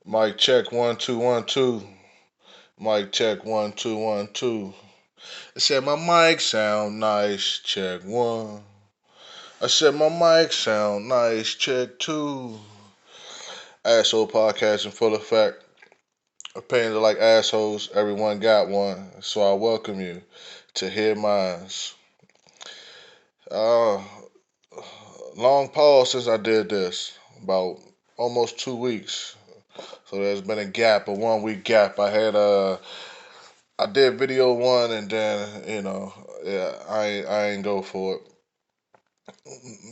Mic check 1 2 1 2. Mic check 1 2 1 2. I said my mic sound nice. Check one. I said my mic sound nice. Check two. Asshole podcast in full effect. Opinions are like assholes. Everyone got one. So I welcome you to hear mines. Uh, Long pause since I did this. About almost 2 weeks. So there's been a gap, a 1 week gap. I did video one and then yeah, I ain't go for it.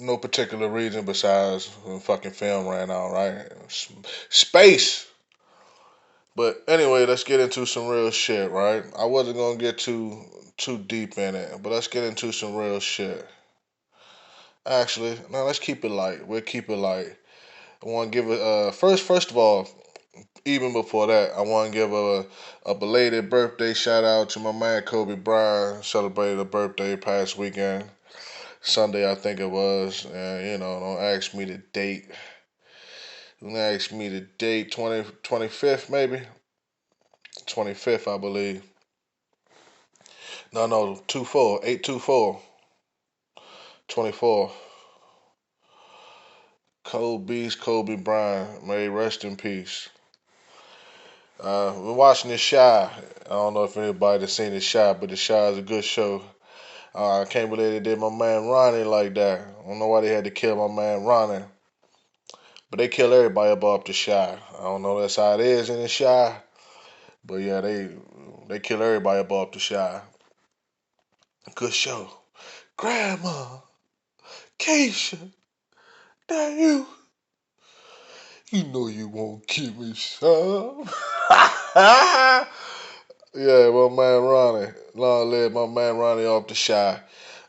No particular reason besides the fucking film ran out, right? Space. But anyway, let's get into some real shit, right? I wasn't gonna get too deep in it, but let's get into some real shit. Actually, no, let's keep it light. We'll keep it light. I want to give it first of all, even before that, I want to give a belated birthday shout out to my man Kobe Bryant. Celebrated a birthday past weekend. Sunday, I think it was. And, don't ask me the date. Don't ask me the date. 25th, maybe? 25th, I believe. No, 24, 824, 24. Kobe Bryant. May he rest in peace. We're watching The Shy. I don't know if anybody's seen The Shy, but The Shy is a good show. I can't believe they did my man Ronnie like that. I don't know why they had to kill my man Ronnie. But they kill everybody above the Shy. I don't know that's how it is in the Shy. But yeah, they kill everybody above the Shy. Good show. Grandma, Keisha, that you. You know you won't give me some. Yeah, my man Ronnie. Long live my man Ronnie off the Shy.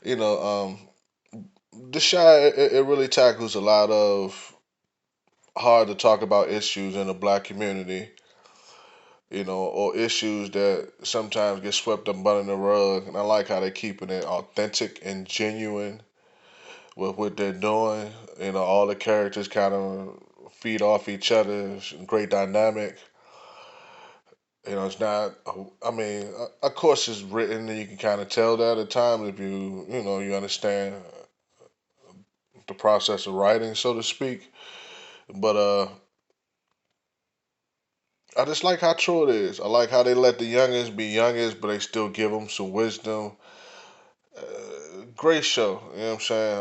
You know, the Shy it really tackles a lot of hard to talk about issues in the black community, or issues that sometimes get swept up under the rug. And I like how they're keeping it authentic and genuine with what they're doing. All the characters kind of feed off each other. It's a great dynamic. It's not. I mean, of course, it's written, and you can kind of tell that at times if you understand the process of writing, so to speak. But I just like how true it is. I like how they let the youngest be youngest, but they still give them some wisdom. Great show. You know what I'm saying?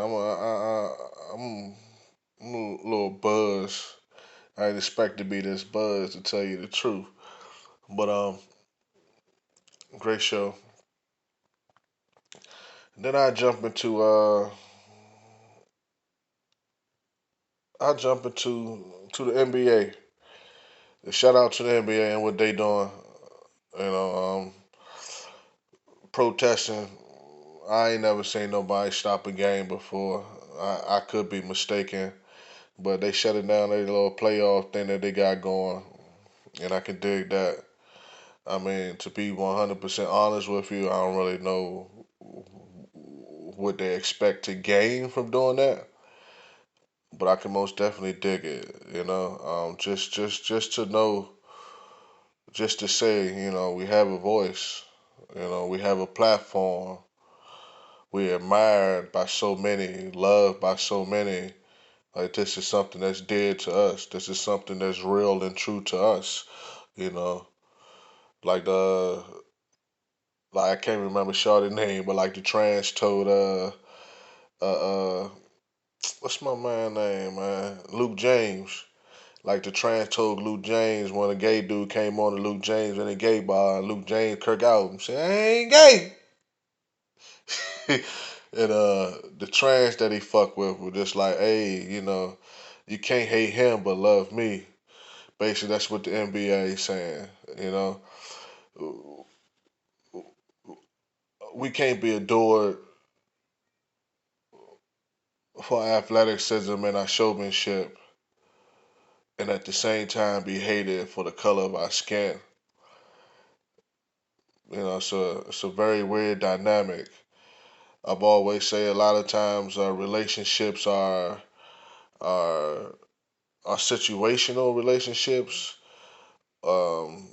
I'm a little buzz. I didn't expect to be this buzz to tell you the truth. But great show. Then I jump into to the NBA. Shout out to the NBA and what they doing. You know, protesting. I ain't never seen nobody stop a game before. I could be mistaken, but they shut it down. Their little playoff thing that they got going, and I can dig that. I mean, to be 100% honest with you, I don't really know what they expect to gain from doing that, but I can most definitely dig it. Just to know, just to say, we have a voice. We have a platform. We're admired by so many, loved by so many. Like this is something that's dear to us. This is something that's real and true to us. You know, like like I can't remember Shawty's name, but like the trans told uh what's my man name, man? Luke James. Like the trans told Luke James when a gay dude came on to Luke James in a gay bar, and Luke James kirk out and said, I ain't gay. And the trans that he fucked with were just like, hey, you can't hate him but love me. Basically, that's what the NBA is saying. You know, we can't be adored for our athleticism and our showmanship, and at the same time be hated for the color of our skin. It's a very weird dynamic. I've always say a lot of times relationships are are situational relationships. Um,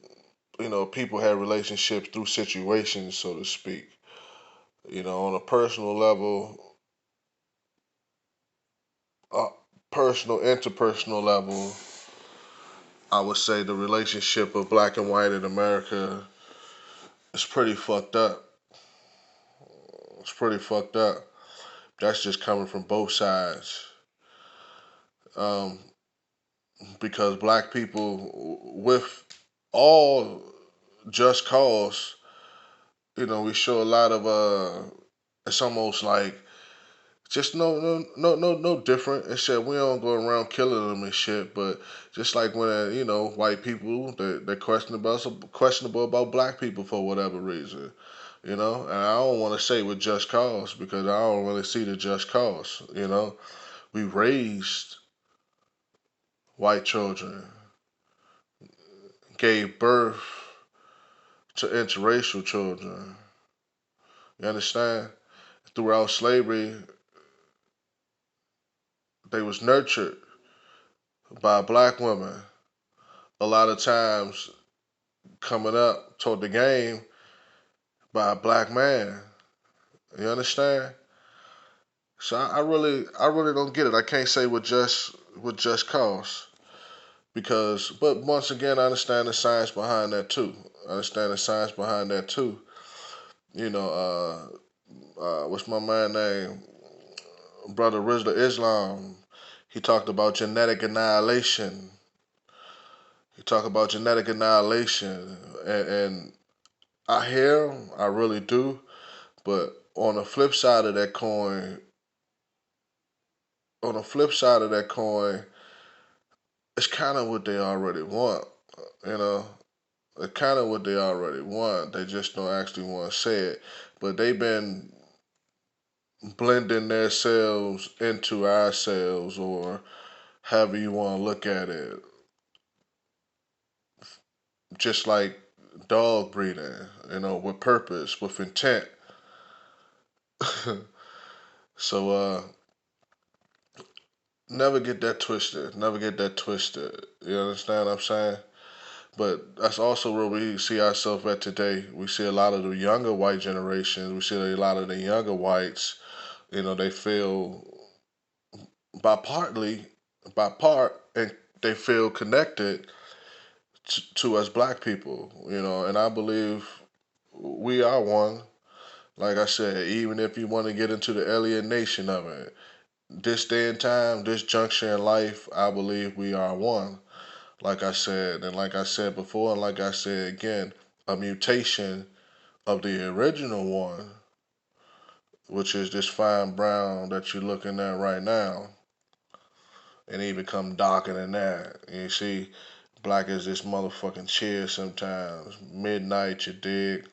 people have relationships through situations, so to speak. On a personal level, uh, personal, interpersonal level, I would say the relationship of black and white in America is pretty fucked up. It's pretty fucked up. That's just coming from both sides. Um, because black people, with all just cause, we show a lot of it's almost like just no different. It's said we don't go around killing them and shit, but just like when white people they're questionable about black people for whatever reason, and I don't want to say with just cause because I don't really see the just cause. We raised white children, gave birth to interracial children. You understand? Throughout slavery, they was nurtured by black women. A lot of times coming up toward the game by a black man. You understand? So I really don't get it. I can't say with just cause because, but once again, I understand the science behind that too. I understand the science behind that too. You know, what's my man name? Brother Rizla Islam. He talked about genetic annihilation. He talked about genetic annihilation, and I hear him. I really do. But on the flip side of that coin, it's kind of what they already want. You know, it's kind of what they already want. They just don't actually want to say it. But they've been blending their cells into our cells, or however you want to look at it, just like dog breeding. With purpose, with intent. So never get that twisted. Never get that twisted. You understand what I'm saying? But that's also where we see ourselves at today. We see a lot of the younger white generations. We see a lot of the younger whites. They feel by by part, and they feel connected to us black people. And I believe we are one. Like I said, even if you want to get into the alienation of it, this day and time, this juncture in life, I believe we are one. Like I said, and like I said before, and like I said again, a mutation of the original one, which is this fine brown that you're looking at right now, and even come darker than that. You see, black as this motherfucking chair sometimes, midnight, you dig.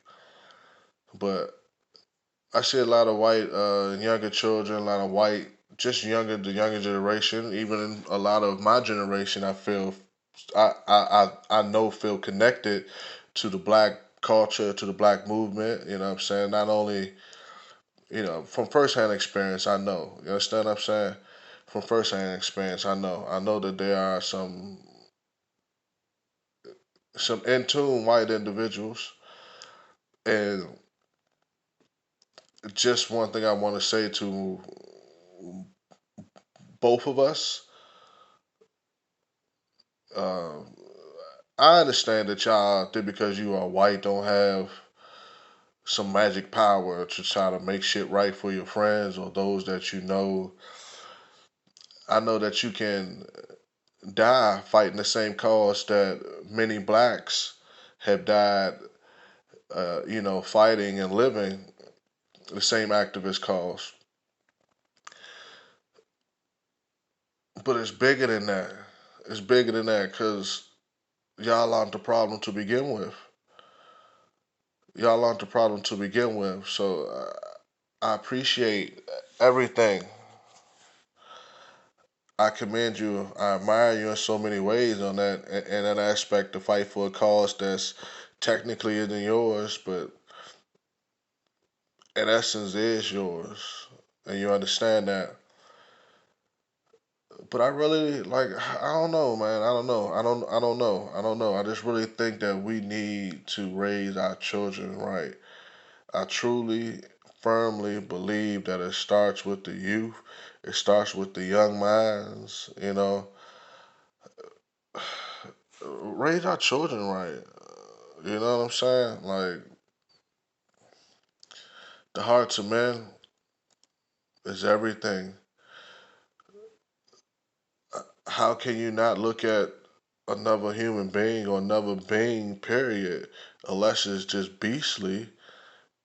But I see a lot of white, younger children, a lot of white, just the younger generation, even a lot of my generation. I know feel connected to the black culture, to the black movement. You know what I'm saying? Not only from firsthand experience, I know. You understand what I'm saying? From firsthand experience, I know. I know that there are some in tune white individuals, and just one thing I want to say to both of us. Uh, I understand that y'all think because you are white don't have some magic power to try to make shit right for your friends or those that you know. I know that you can die fighting the same cause that many blacks have died, fighting and living the same activist cause. But it's bigger than that. It's bigger than that because y'all aren't the problem to begin with. Y'all aren't the problem to begin with. So I appreciate everything. I commend you. I admire you in so many ways on that in that aspect to fight for a cause that's technically isn't yours, but in essence is yours, and you understand that. But I really like. I don't know, man. I don't know. I don't know. I don't know. I just really think that we need to raise our children right. I truly, firmly believe that it starts with the youth. It starts with the young minds. Raise our children right. You know what I'm saying? Like the hearts of men is everything. How can you not look at another human being or another being, period, unless it's just beastly?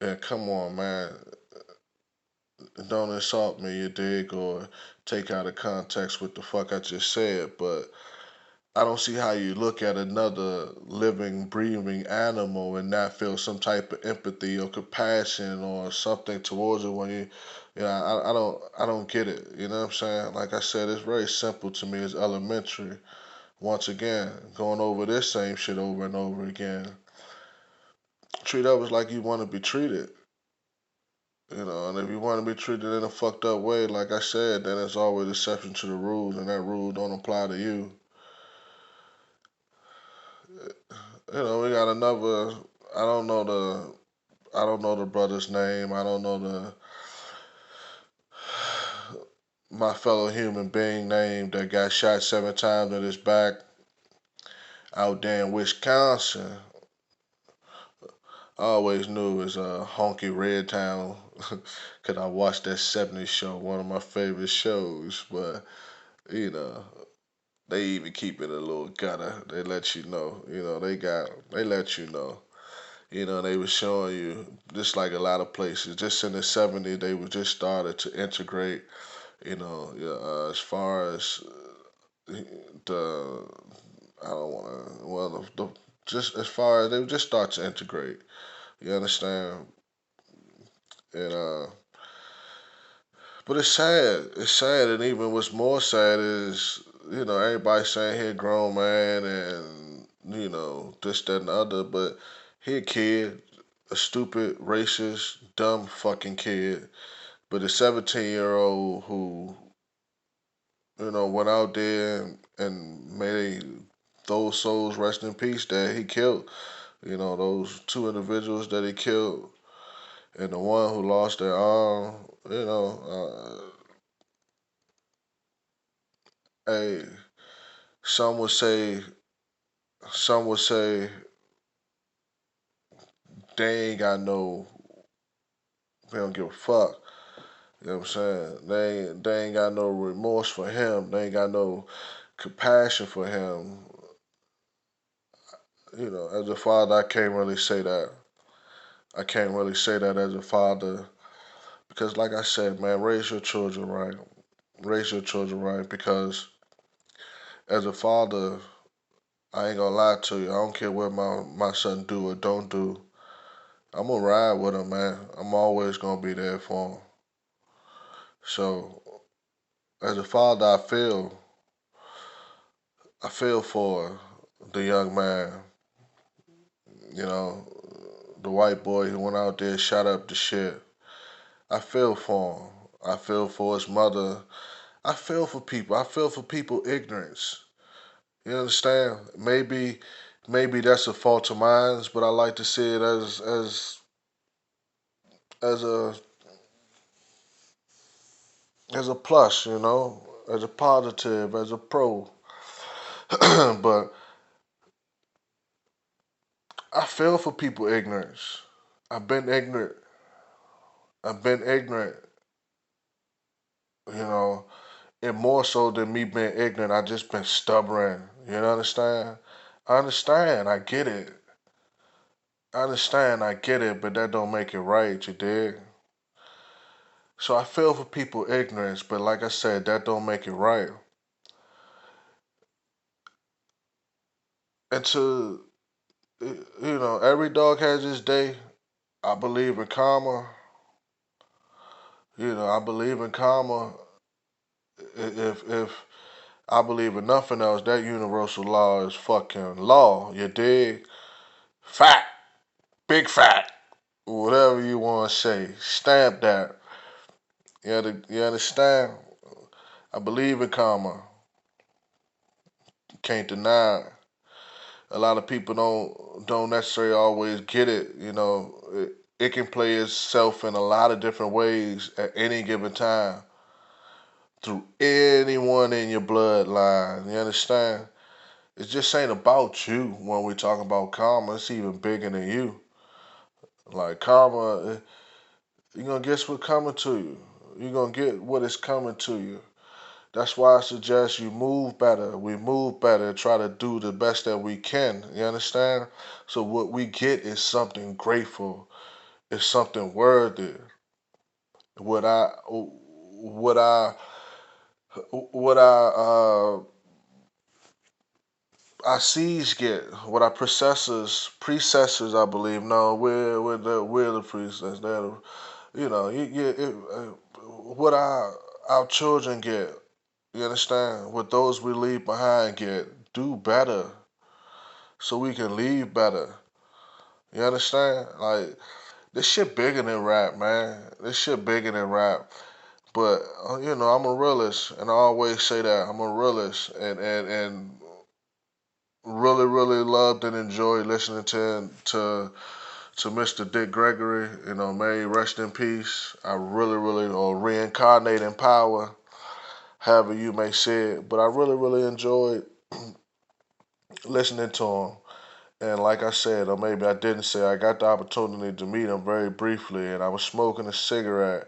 And come on, man, don't insult me, you dig, or take out of context what the fuck I just said. But I don't see how you look at another living, breathing animal and not feel some type of empathy or compassion or something towards it when I don't get it. You know what I'm saying? Like I said, it's very simple to me. It's elementary. Once again, going over this same shit over and over again. Treat others like you want to be treated. And if you want to be treated in a fucked up way, like I said, then it's always exception to the rules, and that rule don't apply to you. We got another. I don't know the. I don't know the brother's name. I don't know the my fellow human being name that got shot 7 times in his back out there in Wisconsin. I always knew it was a honky red town because I watched that 70s show, one of my favorite shows. But you know, they even keep it a little gutter. They let you know. They let you know. They were showing you just like a lot of places. Just in the 70s, they were just started to integrate. Yeah, as far as the I don't want to. Well, just as far as they would just start to integrate. You understand? And but it's sad. It's sad, and even what's more sad is everybody saying he a grown man and this, that, and the other, but he a kid, a stupid, racist, dumb fucking kid. But a 17-year-old who went out there and made those souls rest in peace that he killed. Those two individuals that he killed, and the one who lost their arm. Hey, some would say, some would say they ain't got no, they don't give a fuck. You know what I'm saying? They ain't got no remorse for him. They ain't got no compassion for him. As a father, I can't really say that. I can't really say that as a father because, like I said, man, raise your children right. Raise your children right because as a father, I ain't gonna lie to you. I don't care what my son do or don't do. I'm gonna ride with him, man. I'm always gonna be there for him. So as a father, I feel for the young man. You know, the white boy who went out there shot up the shit. I feel for him. I feel for his mother. I feel for people. I feel for people ignorance. You understand? Maybe that's a fault of mine, but I like to see it as a plus, as a positive, as a pro. But I feel for people ignorance. I've been ignorant. I've been ignorant, you know, and more so than me being ignorant, I just been stubborn. You understand? I understand. I get it. I understand. I get it, but that don't make it right. You dig? So I feel for people ignorance, but like I said, that don't make it right. And every dog has his day. I believe in karma. I believe in karma. If I believe in nothing else, that universal law is fucking law. You dig? Fact, big fact, whatever you want to say. Stamp that. You understand? I believe in karma. can't deny it. A lot of people don't necessarily always get it. It can play itself in a lot of different ways at any given time through anyone in your bloodline. You understand? It just ain't about you when we talk about karma. It's even bigger than you. Like karma, you're gonna guess what's coming to you. You're gonna get what is coming to you. That's why I suggest you move better. We move better, try to do the best that we can. You understand? So what we get is something grateful. It's something worthy. What I what I what our seeds get, what our predecessors, I believe. No, we're the predecessors. What our children get. You understand? What those we leave behind get. Do better, so we can leave better. You understand? Like this shit bigger than rap, man. This shit bigger than rap. But I'm a realist, and I always say that I'm a realist, and really, really loved and enjoyed listening to Mr. Dick Gregory. May he rest in peace. I really, really, or reincarnate in power, however you may say it. But I really, really enjoyed listening to him. And like I said, or maybe I didn't say, I got the opportunity to meet him very briefly, and I was smoking a cigarette,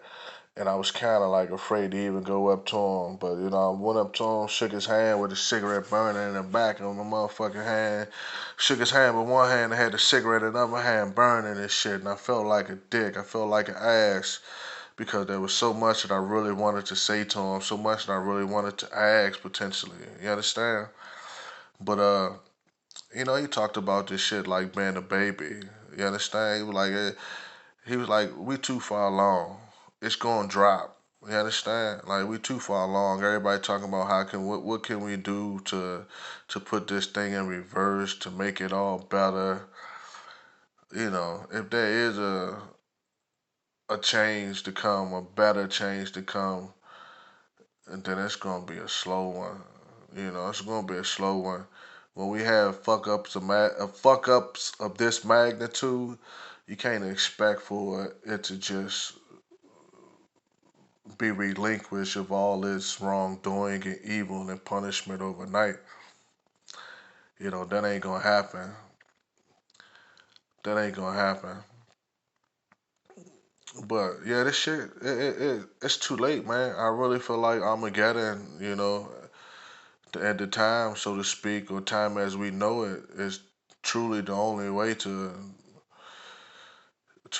and I was kind of like afraid to even go up to him. But I went up to him, shook his hand with a cigarette burning in the back of my motherfucking hand. Shook his hand with one hand and had the cigarette in the other hand burning and shit. And I felt like a dick. I felt like an ass because there was so much that I really wanted to say to him, so much that I really wanted to ask potentially. You understand? But he talked about this shit like being a baby. You understand? He was like, we too far along. It's gonna drop. You understand? Like we too far along. Everybody talking about what can we do to put this thing in reverse to make it all better. If there is a change to come, a better change to come, and then it's gonna be a slow one. It's gonna be a slow one. When we have fuck ups of this magnitude, you can't expect for it to just be relinquished of all its wrongdoing and evil and punishment overnight. That ain't gonna happen. That ain't gonna happen. But yeah, this shit, it's too late, man. I really feel like Armageddon, at the time, so to speak, or time as we know it, is truly the only way to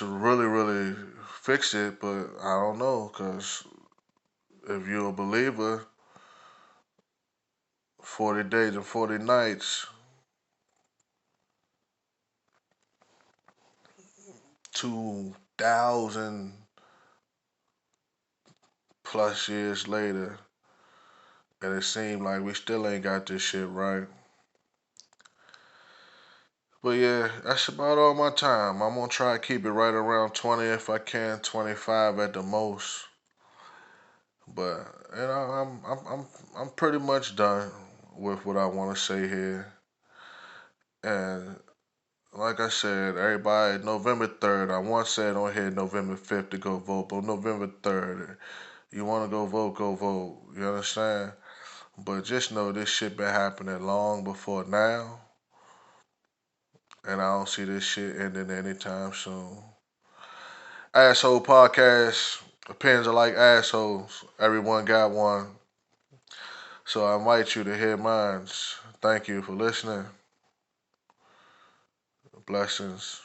really, really fix it. But I don't know, cause if you're a believer, 40 days and 40 nights, 2,000 plus years later, and it seemed like we still ain't got this shit right. But yeah, that's about all my time. I'm gonna try to keep it right around 20 if I can, 25 at the most. But I'm pretty much done with what I want to say here. And like I said, everybody, November 3rd. I once said on here November 5th to go vote, but November 3rd, you want to go vote, go vote. You understand? But just know this shit been happening long before now, and I don't see this shit ending anytime soon. Asshole podcast. Opinions are like assholes. Everyone got one. So I invite you to hear mine. Thank you for listening. Blessings.